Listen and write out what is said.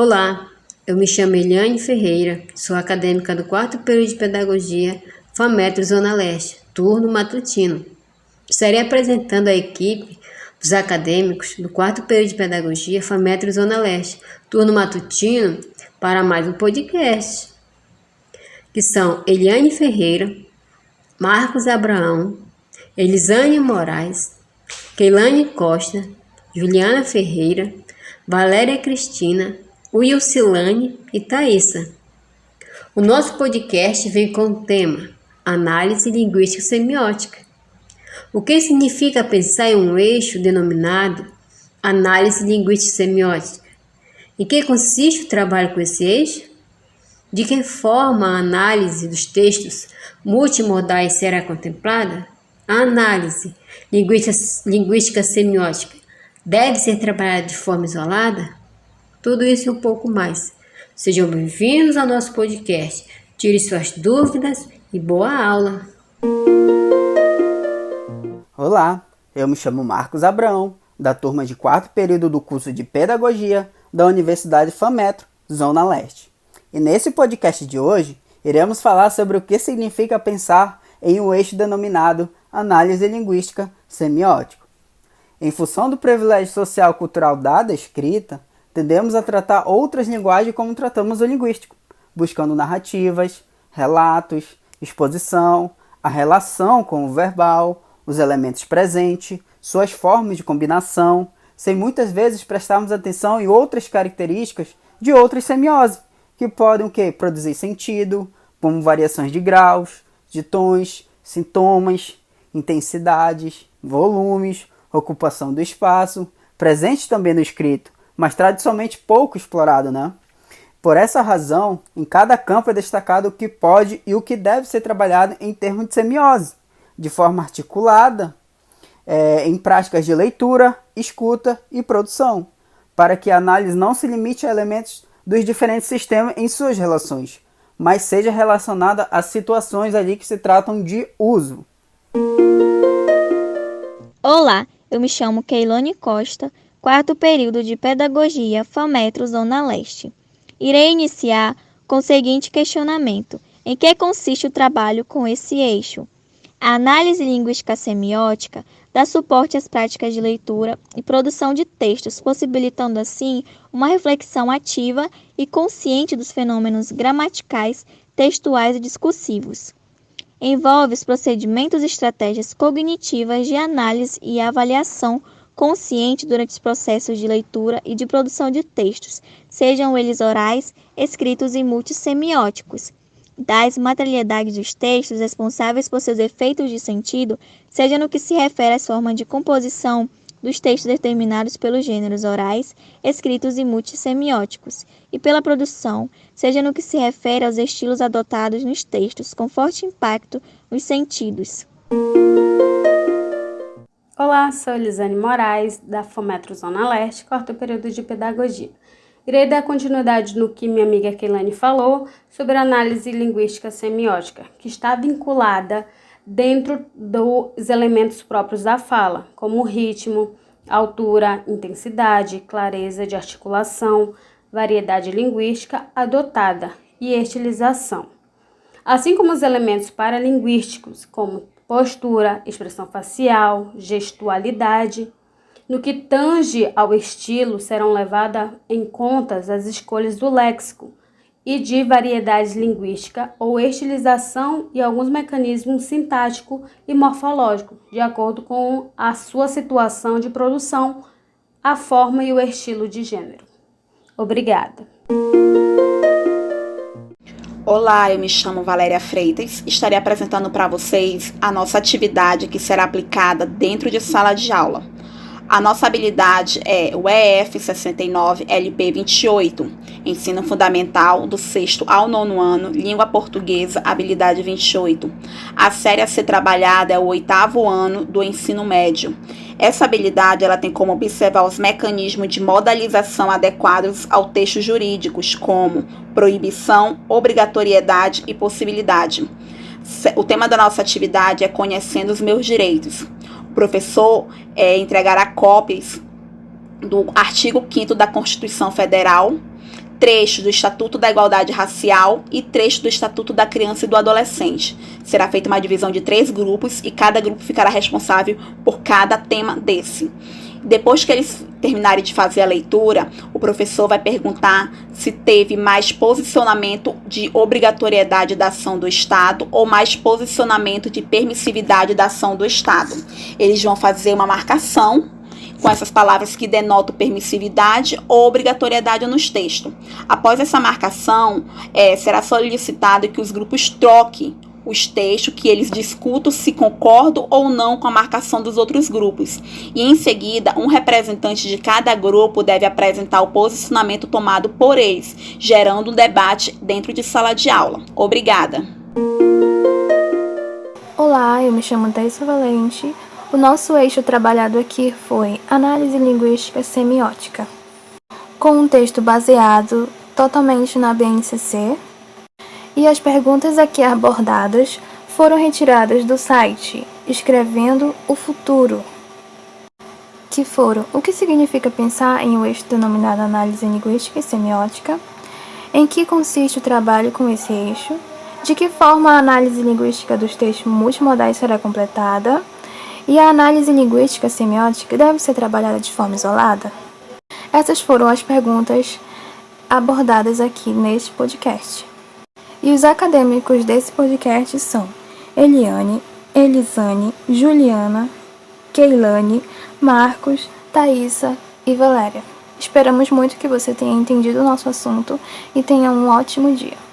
Olá, eu me chamo Eliane Ferreira, sou acadêmica do 4º período de Pedagogia, FAMetro Zona Leste, turno matutino. Estarei apresentando a equipe dos acadêmicos do 4º período de Pedagogia, FAMetro Zona Leste, turno matutino, para mais um podcast, que são Eliane Ferreira, Marcos Abraão, Elisane Moraes, Keilane Costa, Juliana Ferreira, Valéria Cristina, Wilcilane e Thaísa. O nosso podcast vem com o tema Análise Linguística Semiótica. O que significa pensar em um eixo denominado Análise Linguística Semiótica? Em que consiste o trabalho com esse eixo? De que forma a análise dos textos multimodais será contemplada? A análise linguística semiótica deve ser trabalhada de forma isolada? Tudo isso e um pouco mais. Sejam bem-vindos ao nosso podcast. Tire suas dúvidas e boa aula! Olá, eu me chamo Marcos Abraão, da turma de 4º período do curso de Pedagogia da Universidade FAMetro, Zona Leste. E nesse podcast de hoje, iremos falar sobre o que significa pensar em um eixo denominado Análise Linguística Semiótica. Em função do privilégio social cultural da escrita, tendemos a tratar outras linguagens como tratamos o linguístico, buscando narrativas, relatos, exposição, a relação com o verbal, os elementos presentes, suas formas de combinação, sem muitas vezes prestarmos atenção em outras características de outras semioses, que podem produzir sentido, como variações de graus, de tons, sintomas, intensidades, volumes, ocupação do espaço, presentes também no escrito, mas tradicionalmente pouco explorado, né? Por essa razão, em cada campo é destacado o que pode e o que deve ser trabalhado em termos de semiose, de forma articulada, em práticas de leitura, escuta e produção, para que a análise não se limite a elementos dos diferentes sistemas em suas relações, mas seja relacionada a situações ali que se tratam de uso. Olá, eu me chamo Keilane Costa, 4º período de Pedagogia, FAMetro Zona Leste. Irei iniciar com o seguinte questionamento: em que consiste o trabalho com esse eixo? A análise linguística semiótica dá suporte às práticas de leitura e produção de textos, possibilitando assim uma reflexão ativa e consciente dos fenômenos gramaticais, textuais e discursivos. Envolve os procedimentos e estratégias cognitivas de análise e avaliação consciente durante os processos de leitura e de produção de textos, sejam eles orais, escritos e multissemióticos, das materialidades dos textos responsáveis por seus efeitos de sentido, seja no que se refere às formas de composição dos textos determinados pelos gêneros orais, escritos e multissemióticos, e pela produção, seja no que se refere aos estilos adotados nos textos, com forte impacto nos sentidos. Olá, sou Elisane Moraes, da FAMetro Zona Leste, 4º período de Pedagogia. Irei dar continuidade no que minha amiga Keilane falou sobre a análise linguística semiótica, que está vinculada dentro dos elementos próprios da fala, como ritmo, altura, intensidade, clareza de articulação, variedade linguística adotada e estilização. Assim como os elementos paralinguísticos, como postura, expressão facial, gestualidade. No que tange ao estilo, serão levadas em conta as escolhas do léxico e de variedade linguística ou estilização e alguns mecanismos sintático e morfológico, de acordo com a sua situação de produção, a forma e o estilo de gênero. Obrigada. Olá, eu me chamo Valéria Freitas. Estarei apresentando para vocês a nossa atividade que será aplicada dentro de sala de aula. A nossa habilidade é o EF 69 LP 28, Ensino Fundamental do 6º ao 9º ano, Língua Portuguesa, habilidade 28. A série a ser trabalhada é o 8º ano do ensino médio. Essa habilidade ela tem como observar os mecanismos de modalização adequados ao texto jurídicos, como proibição, obrigatoriedade e possibilidade. O tema da nossa atividade é Conhecendo os Meus Direitos. O professor entregará cópias do artigo 5º da Constituição Federal, trecho do Estatuto da Igualdade Racial e trecho do Estatuto da Criança e do Adolescente. Será feita uma divisão de 3 grupos e cada grupo ficará responsável por cada tema desse. Depois que eles terminarem de fazer a leitura, o professor vai perguntar se teve mais posicionamento de obrigatoriedade da ação do Estado ou mais posicionamento de permissividade da ação do Estado. Eles vão fazer uma marcação com essas palavras que denotam permissividade ou obrigatoriedade nos textos. Após essa marcação, será solicitado que os grupos troquem os textos, que eles discutam se concordam ou não com a marcação dos outros grupos. E em seguida, um representante de cada grupo deve apresentar o posicionamento tomado por eles, gerando um debate dentro de sala de aula. Obrigada! Olá, eu me chamo Thaisa Valente. O nosso eixo trabalhado aqui foi Análise Linguística Semiótica, com um texto baseado totalmente na BNCC, e as perguntas aqui abordadas foram retiradas do site Escrevendo o Futuro, que foram: o que significa pensar em um eixo denominado Análise Linguística e Semiótica, em que consiste o trabalho com esse eixo, de que forma a análise linguística dos textos multimodais será completada, e a análise linguística semiótica deve ser trabalhada de forma isolada? Essas foram as perguntas abordadas aqui neste podcast. E os acadêmicos desse podcast são Eliane, Elisane, Juliana, Keilane, Marcos, Thaisa e Valéria. Esperamos muito que você tenha entendido o nosso assunto e tenha um ótimo dia.